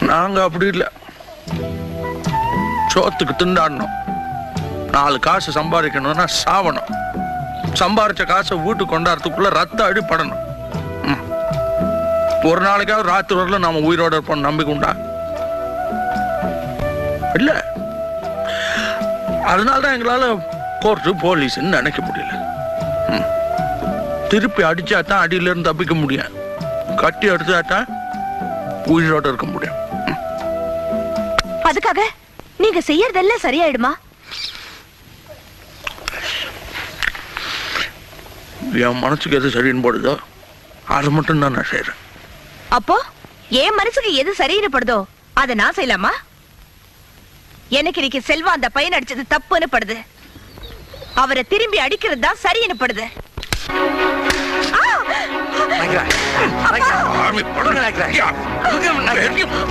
நாங்க அப்படி இல்லை, சோத்துக்கு திண்டாடணும். 4 காசு சம்பாதிக்கணும்னா சாவணும். சம்பாரிச்ச காசை வீட்டுக்கு கொண்டாடுறதுக்குள்ள ரத்த அடிப்படணும். ஒரு நாளைக்காவது ராத்திரி வரல நாம உயிரோட இருப்போம் நம்பிக்கை உண்டா? இல்ல. அதனாலதான் எங்களால கோர்ட்டு போலீஸ்ன்னு நினைக்க முடியல. திருப்பி அடிச்சாதான் அடியில இருந்து தப்பிக்க முடியும், கட்டி அடிச்சாதான் உயிரோட இருக்க முடியும். அதுக்காக நீங்க செய்யறதெல்லாம் சரியாயிடுமா? என் மனசுக்கு எது சரின்னு போடுதோ அது மட்டும் தான் நான் செய்யறேன். அப்போ என் மனசுக்கு எது சரின்னு படுதோ அதை நான் செய்யலாமா? எனக்கு இன்னைக்கு செல்வா அந்த பையன் அடிச்சது தப்புன்னு படுது. அவரை திரும்பி அடிக்கிறது தான் சரின்னு படுது.